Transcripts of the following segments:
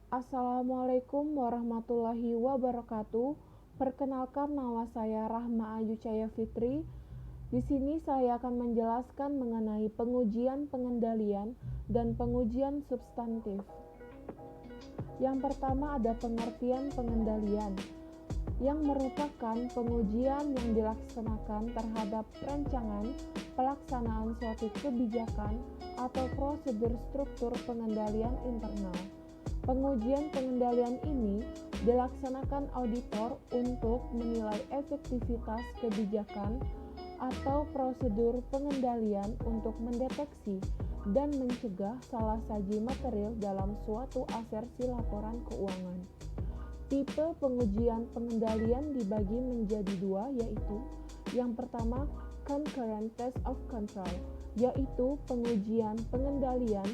Assalamualaikum warahmatullahi wabarakatuh. Perkenalkan, nama saya Rahma Ayu Cahaya Fitri. Di sini saya akan menjelaskan mengenai pengujian pengendalian dan pengujian substantif. Yang pertama ada pengertian pengendalian, yang merupakan pengujian yang dilaksanakan terhadap rancangan pelaksanaan suatu kebijakan atau prosedur struktur pengendalian internal. Pengujian pengendalian ini dilaksanakan auditor untuk menilai efektivitas kebijakan atau prosedur pengendalian untuk mendeteksi dan mencegah salah saji material dalam suatu asersi laporan keuangan. Tipe pengujian pengendalian dibagi menjadi dua, yaitu yang pertama concurrent test of control, yaitu pengujian pengendalian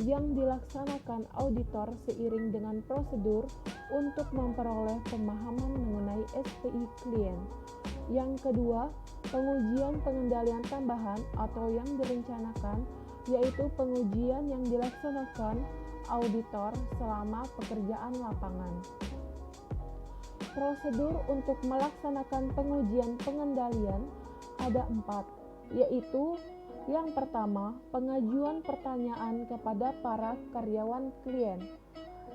yang dilaksanakan auditor seiring dengan prosedur untuk memperoleh pemahaman mengenai SPI klien. Yang kedua, pengujian pengendalian tambahan atau yang direncanakan, yaitu pengujian yang dilaksanakan auditor selama pekerjaan lapangan. Prosedur untuk melaksanakan pengujian pengendalian ada 4, yaitu yang pertama, pengajuan pertanyaan kepada para karyawan klien.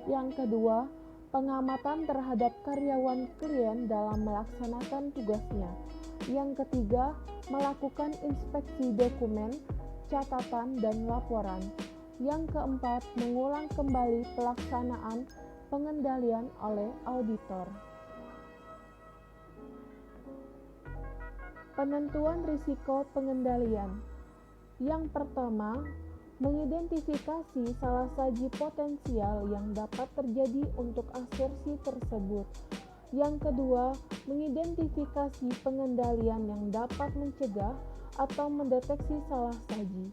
Yang kedua, pengamatan terhadap karyawan klien dalam melaksanakan tugasnya. Yang ketiga, melakukan inspeksi dokumen, catatan, dan laporan. Yang keempat, mengulang kembali pelaksanaan pengendalian oleh auditor. Penentuan risiko pengendalian. Yang pertama, mengidentifikasi salah saji potensial yang dapat terjadi untuk asersi tersebut. Yang kedua, mengidentifikasi pengendalian yang dapat mencegah atau mendeteksi salah saji.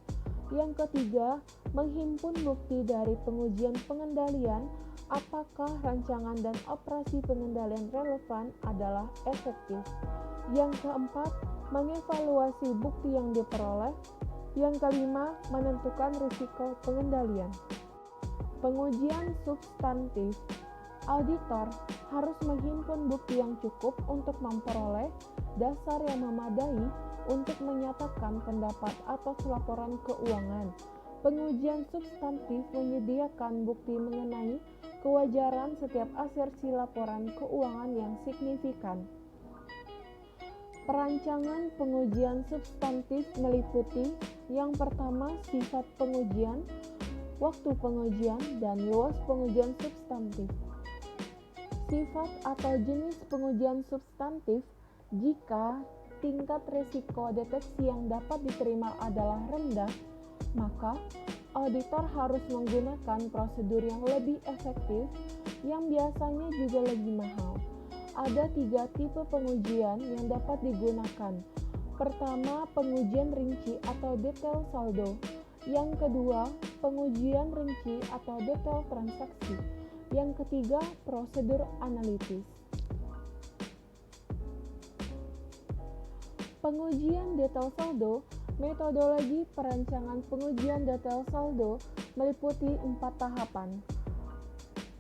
Yang ketiga, menghimpun bukti dari pengujian pengendalian apakah rancangan dan operasi pengendalian relevan adalah efektif. Yang keempat, mengevaluasi bukti yang diperoleh. Yang kelima, menentukan risiko pengendalian. Pengujian substantif. Auditor harus menghimpun bukti yang cukup untuk memperoleh dasar yang memadai untuk menyatakan pendapat atas laporan keuangan. Pengujian substantif menyediakan bukti mengenai kewajaran setiap asersi laporan keuangan yang signifikan. Perancangan pengujian substantif meliputi yang pertama sifat pengujian, waktu pengujian, dan luas pengujian substantif. Sifat atau jenis pengujian substantif jika tingkat risiko deteksi yang dapat diterima adalah rendah, maka auditor harus menggunakan prosedur yang lebih efektif yang biasanya juga lebih mahal. Ada 3 tipe pengujian yang dapat digunakan. Pertama, pengujian rinci atau detail saldo. Yang kedua, pengujian rinci atau detail transaksi. Yang ketiga, prosedur analitis. Pengujian detail saldo. Metodologi perancangan pengujian detail saldo meliputi 4 tahapan.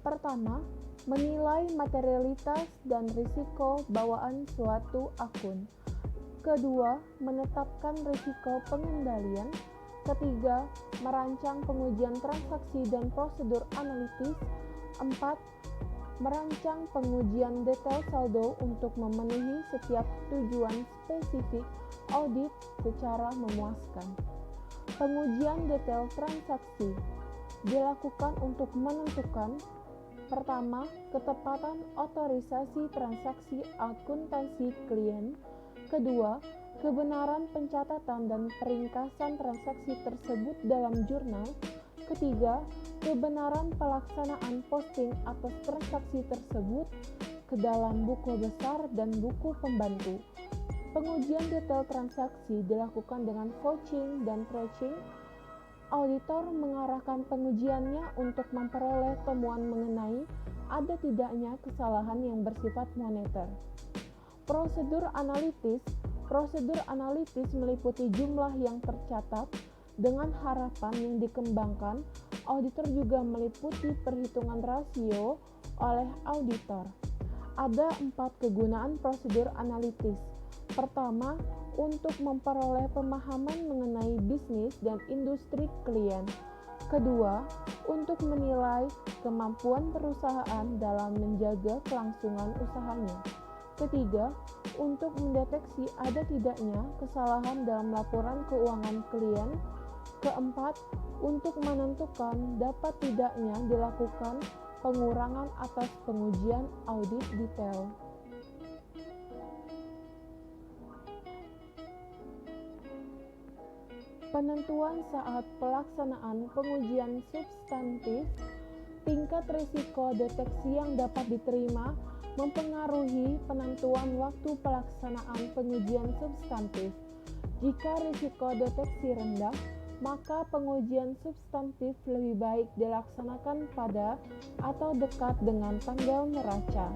Pertama, menilai materialitas dan risiko bawaan suatu akun. Kedua, menetapkan risiko pengendalian. Ketiga, merancang pengujian transaksi dan prosedur analitis. 4. Merancang pengujian detail saldo untuk memenuhi setiap tujuan spesifik audit secara memuaskan. Pengujian detail transaksi dilakukan untuk menentukan: pertama, ketepatan otorisasi transaksi akuntansi klien. Kedua, kebenaran pencatatan dan peringkasan transaksi tersebut dalam jurnal. Ketiga, kebenaran pelaksanaan posting atas transaksi tersebut ke dalam buku besar dan buku pembantu. Pengujian detail transaksi dilakukan dengan vouching dan tracing. Auditor mengarahkan pengujiannya untuk memperoleh temuan mengenai ada tidaknya kesalahan yang bersifat moneter. Prosedur analitis meliputi jumlah yang tercatat, Dengan harapan yang dikembangkan, auditor juga meliputi perhitungan rasio oleh auditor. Ada 4 kegunaan prosedur analitis. Pertama, untuk memperoleh pemahaman mengenai bisnis dan industri klien. Kedua, untuk menilai kemampuan perusahaan dalam menjaga kelangsungan usahanya. Ketiga, untuk mendeteksi ada tidaknya kesalahan dalam laporan keuangan klien. Keempat, untuk menentukan dapat tidaknya dilakukan pengurangan atas pengujian audit detail. Penentuan saat pelaksanaan pengujian substantif, tingkat risiko deteksi yang dapat diterima mempengaruhi penentuan waktu pelaksanaan pengujian substantif. Jika risiko deteksi rendah, maka pengujian substantif lebih baik dilaksanakan pada atau dekat dengan tanggal neraca.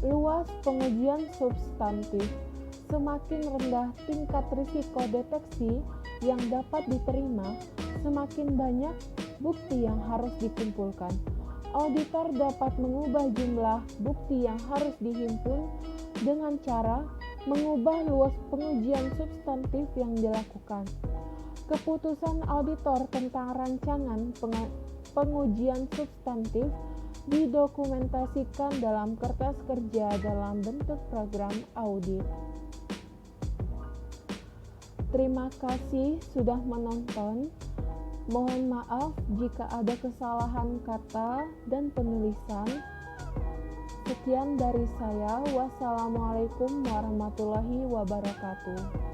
Luas pengujian substantif. Semakin rendah tingkat risiko deteksi yang dapat diterima, semakin banyak bukti yang harus dikumpulkan. Auditor dapat mengubah jumlah bukti yang harus dihimpun dengan cara mengubah luas pengujian substantif yang dilakukan. Keputusan auditor tentang rancangan pengujian substantif didokumentasikan dalam kertas kerja dalam bentuk program audit. Terima kasih sudah menonton. Mohon maaf jika ada kesalahan kata dan penulisan. Sekian dari saya. Wassalamualaikum warahmatullahi wabarakatuh.